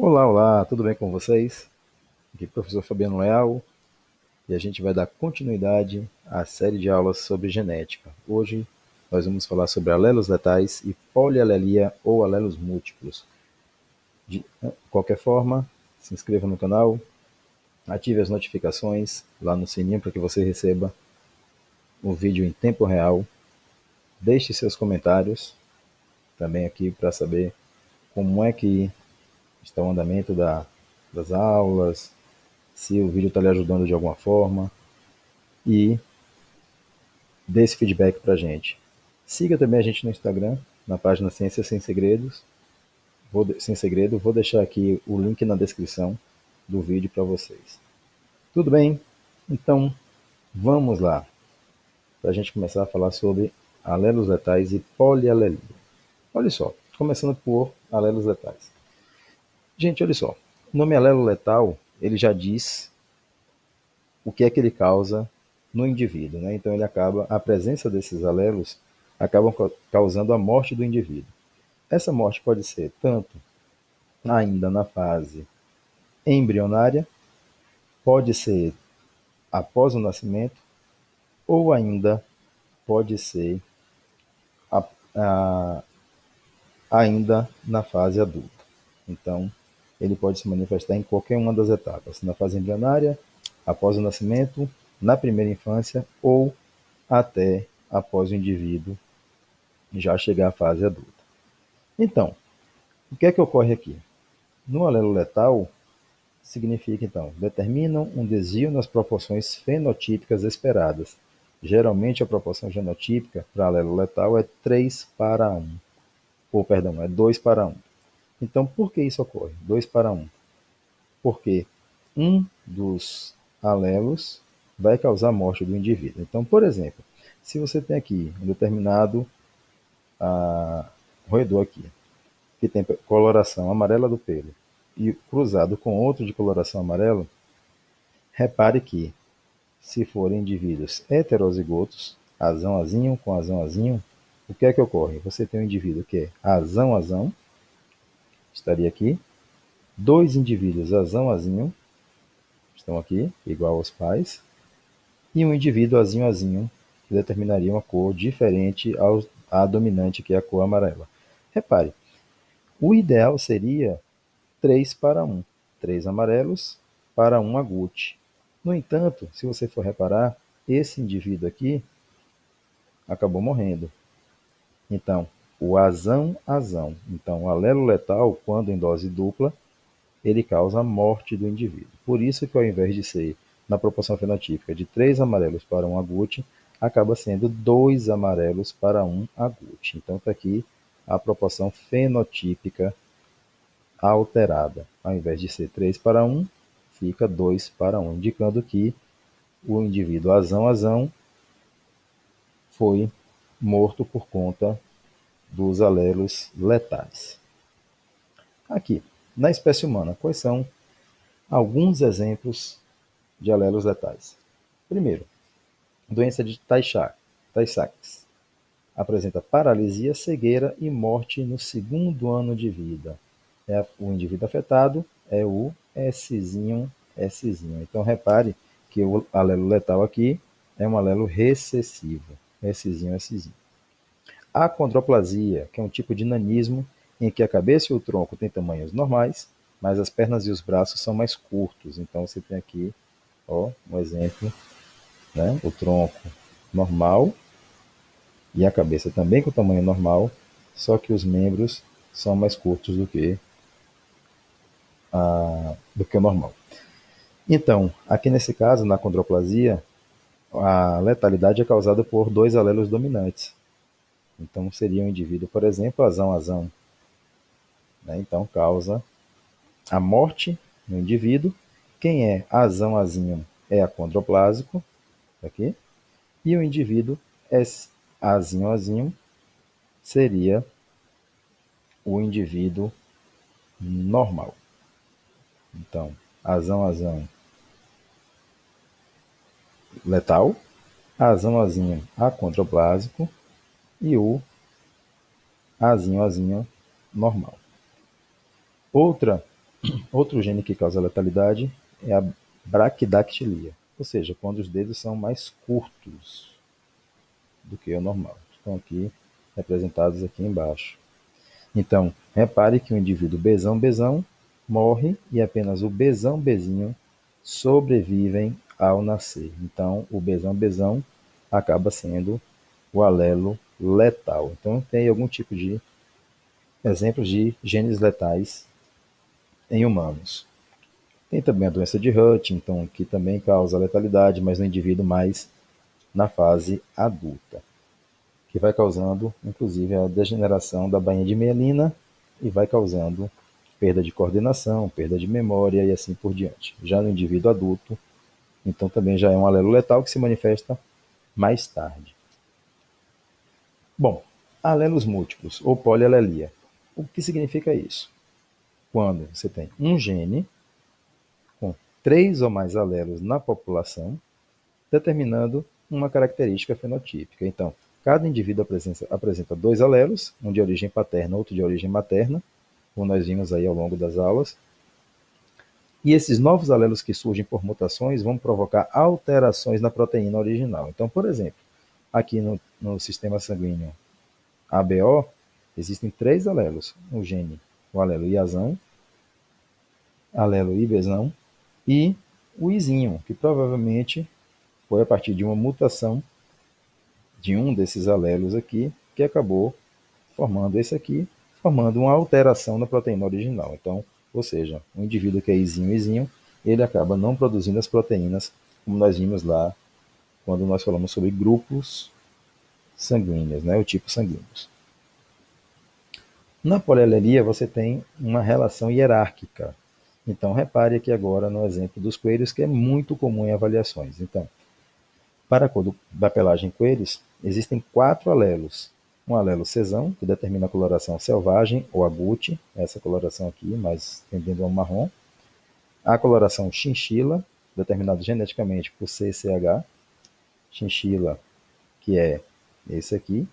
Olá, olá, tudo bem com vocês? Aqui é o professor Fabiano Leal e a gente vai dar continuidade à série de aulas sobre genética. Hoje nós vamos falar sobre alelos letais e polialelia ou alelos múltiplos. De qualquer forma, se inscreva no canal, ative as notificações lá no sininho para que você receba o vídeo em tempo real. Deixe seus comentários também aqui para saber como é que está o andamento das aulas, se o vídeo está lhe ajudando de alguma forma e dê esse feedback para a gente. Siga também a gente no Instagram, na página Ciência Sem Segredos. Sem segredo, vou deixar aqui o link na descrição do vídeo para vocês. Tudo bem? Então, vamos lá, para a gente começar a falar sobre alelos letais e polialelia. Olha só, começando por alelos letais. Gente, olha só, o nome alelo letal, ele já diz o que é que ele causa no indivíduo, né? Então a presença desses alelos acabam causando a morte do indivíduo. Essa morte pode ser tanto ainda na fase embrionária, pode ser após o nascimento, ou ainda pode ser a, a, ainda na fase adulta. Então, ele pode se manifestar em qualquer uma das etapas, na fase embrionária, após o nascimento, na primeira infância ou até após o indivíduo já chegar à fase adulta. Então, o que é que ocorre aqui? No alelo letal, significa, então, determinam um desvio nas proporções fenotípicas esperadas. Geralmente, a proporção genotípica para alelo letal é 3 para 1. Ou, perdão, é 2 para 1. Então, por que isso ocorre? 2 para 1. Porque um dos alelos vai causar a morte do indivíduo. Então, por exemplo, se você tem aqui um determinado roedor aqui, que tem coloração amarela do pelo, e cruzado com outro de coloração amarela, repare que, se forem indivíduos heterozigotos, azão-azinho com azão-azinho, o que é que ocorre? Você tem um indivíduo que é azão-azão, estaria aqui, dois indivíduos azão-azinho, estão aqui, igual aos pais, e um indivíduo azinho-azinho, que determinaria uma cor diferente à dominante, que é a cor amarela. Repare, o ideal seria 3 para 1. 3 amarelos para 1 agute. No entanto, se você for reparar, esse indivíduo aqui acabou morrendo. Então, o azão-azão. Então, o alelo letal, quando em dose dupla, ele causa a morte do indivíduo. Por isso que ao invés de ser na proporção fenotípica de 3 amarelos para 1 agute, acaba sendo 2 amarelos para 1 agute. Então, está aqui a proporção fenotípica alterada. Ao invés de ser 3 para 1, fica 2 para 1, indicando que o indivíduo azão-azão foi morto por conta dos alelos letais. Aqui, na espécie humana, quais são alguns exemplos de alelos letais? Primeiro, doença de Tay-Sachs. Apresenta paralisia, cegueira e morte no segundo ano de vida. O indivíduo afetado é o Szinho. Então, repare que o alelo letal aqui é um alelo recessivo. Szinho. Acondroplasia, que é um tipo de nanismo em que a cabeça e o tronco têm tamanhos normais, mas as pernas e os braços são mais curtos. Então, você tem aqui um exemplo, né? O tronco normal e a cabeça também com tamanho normal, só que os membros são mais curtos do que o normal. Então, aqui nesse caso, na acondroplasia, a letalidade é causada por dois alelos dominantes. Então, seria um indivíduo, por exemplo, azão-azão, né? Então, causa a morte no indivíduo. Quem é azão-azinho é acondroplásico, aqui, e o indivíduo azinho-azinho seria o indivíduo normal. Então, azão-azão letal, azão-azinho acondroplásico e o azinho-azinho normal. Outra Outro gene que causa letalidade é a braquidactilia, ou seja, quando os dedos são mais curtos do que o normal. Estão aqui representados aqui embaixo. Então, repare que o indivíduo besão morre e apenas o besão sobrevivem ao nascer. Então, o besão acaba sendo o alelo letal. Então, tem algum tipo de exemplos de genes letais em humanos. Tem também a doença de Huntington, que também causa letalidade, mas no indivíduo mais na fase adulta, que vai causando, inclusive, a degeneração da bainha de mielina e vai causando perda de coordenação, perda de memória e assim por diante. Já no indivíduo adulto, então também já é um alelo letal que se manifesta mais tarde. Bom, alelos múltiplos ou polialelia. O que significa isso? Quando você tem um gene com 3 ou mais alelos na população, determinando uma característica fenotípica. Então, cada indivíduo apresenta 2 alelos, um de origem paterna, outro de origem materna, como nós vimos aí ao longo das aulas. E esses novos alelos que surgem por mutações vão provocar alterações na proteína original. Então, por exemplo, aqui no sistema sanguíneo ABO, existem 3 alelos: o gene, o alelo iazão, alelo ibezão e o izinho, que provavelmente foi a partir de uma mutação de um desses alelos aqui que acabou formando esse aqui, formando uma alteração na proteína original. Então, ou seja, o indivíduo que é izinho, ele acaba não produzindo as proteínas, como nós vimos lá quando nós falamos sobre grupos sanguíneos, né, o tipo sanguíneos. Na polialelia, você tem uma relação hierárquica. Então, repare aqui agora no exemplo dos coelhos, que é muito comum em avaliações. Então, para a cor da pelagem coelhos, existem 4 alelos. Um alelo cesão, que determina a coloração selvagem ou agute, essa coloração aqui, mas tendendo ao marrom. A coloração chinchila, determinada geneticamente por CCH. Chinchila, que é esse aqui,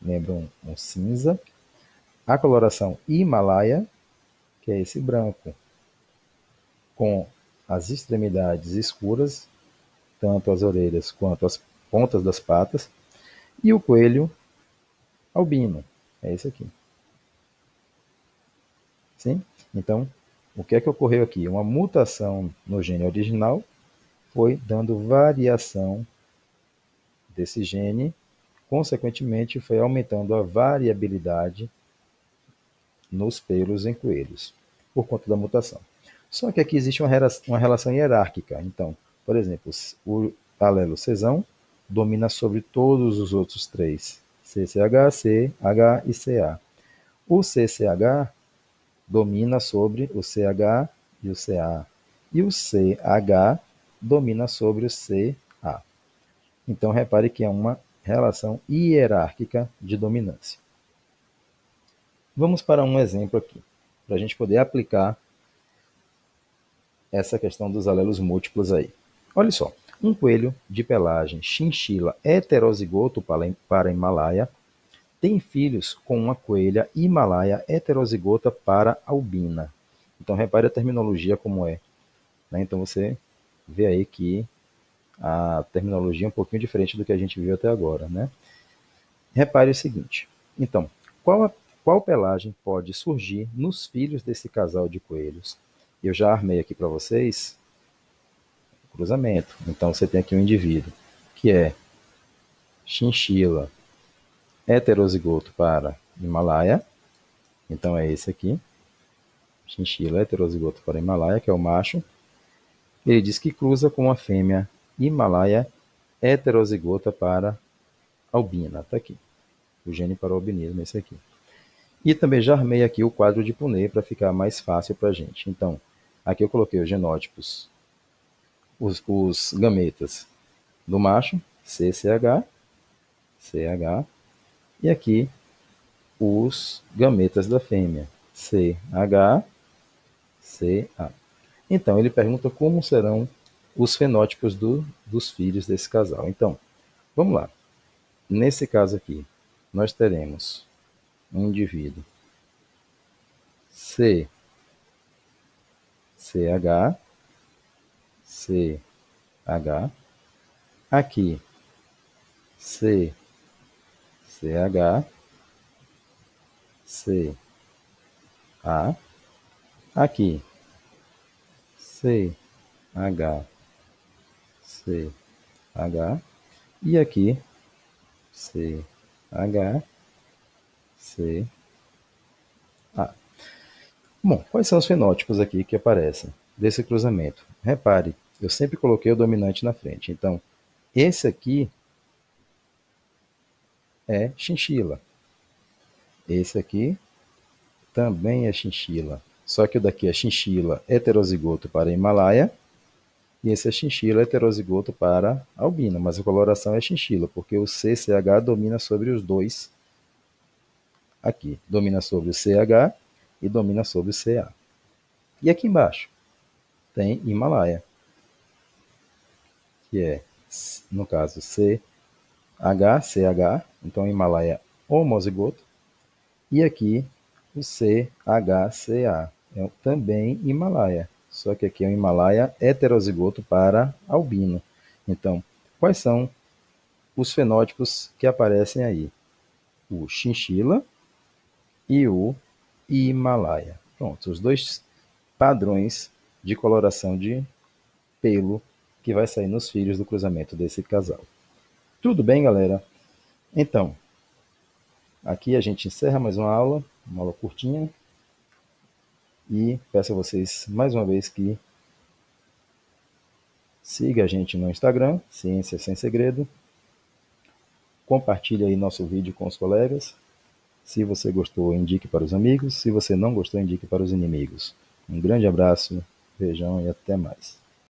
lembra um cinza. A coloração Himalaia, que é esse branco, com as extremidades escuras, tanto as orelhas quanto as pontas das patas. E o coelho albino, é esse aqui. Sim? Então, o que é que ocorreu aqui? Uma mutação no gene original foi dando variação desse gene, consequentemente foi aumentando a variabilidade nos pelos em coelhos, por conta da mutação. Só que aqui existe uma relação hierárquica. Então, por exemplo, o alelo cesão domina sobre todos os outros 3, CCH, CH e CA. O CCH domina sobre o CH e o CA. E o CH domina sobre o CA. Então, repare que é uma relação hierárquica de dominância. Vamos para um exemplo aqui, para a gente poder aplicar essa questão dos alelos múltiplos aí. Olha só, um coelho de pelagem chinchila heterozigoto para Himalaia tem filhos com uma coelha Himalaia heterozigota para albina. Então, repare a terminologia como é. Né? Então, você vê aí que a terminologia é um pouquinho diferente do que a gente viu até agora. Né? Repare o seguinte. Então, qual pelagem pode surgir nos filhos desse casal de coelhos? Eu já armei aqui para vocês o cruzamento. Então, você tem aqui um indivíduo que é chinchila heterozigoto para Himalaia. Então, é esse aqui. Chinchila heterozigoto para Himalaia, que é o macho. Ele diz que cruza com a fêmea Himalaia heterozigota para albina. Está aqui. O gene para o albinismo, esse aqui. E também já armei aqui o quadro de Punnett para ficar mais fácil para a gente. Então, aqui eu coloquei os genótipos, os gametas do macho, CCH, CH, e aqui os gametas da fêmea, CH, CA. Então, ele pergunta como serão os fenótipos dos filhos desse casal. Então, vamos lá. Nesse caso aqui, nós teremos um indivíduo C CH, CH, aqui C, CH, CA, aqui CH, CH, e aqui CH, CA. Bom, quais são os fenótipos aqui que aparecem desse cruzamento? Repare, eu sempre coloquei o dominante na frente. Então, esse aqui é chinchila. Esse aqui também é chinchila. Só que o daqui é chinchila heterozigoto para Himalaia e esse é chinchila heterozigoto para albino, mas a coloração é chinchila, porque o CCH domina sobre os dois aqui. Domina sobre o CH e domina sobre o CA. E aqui embaixo tem Himalaia, que é, no caso, CH, então Himalaia homozigoto, e aqui o CHCA, é também Himalaia, só que aqui é um Himalaia heterozigoto para albino. Então, quais são os fenótipos que aparecem aí? O chinchila e o Himalaia. Pronto, os dois padrões de coloração de pelo que vai sair nos filhos do cruzamento desse casal. Tudo bem, galera? Então, aqui a gente encerra mais uma aula curtinha, e peço a vocês mais uma vez que siga a gente no Instagram, Ciência Sem Segredo, compartilhe aí nosso vídeo com os colegas. Se você gostou, indique para os amigos. Se você não gostou, indique para os inimigos. Um grande abraço, beijão e até mais.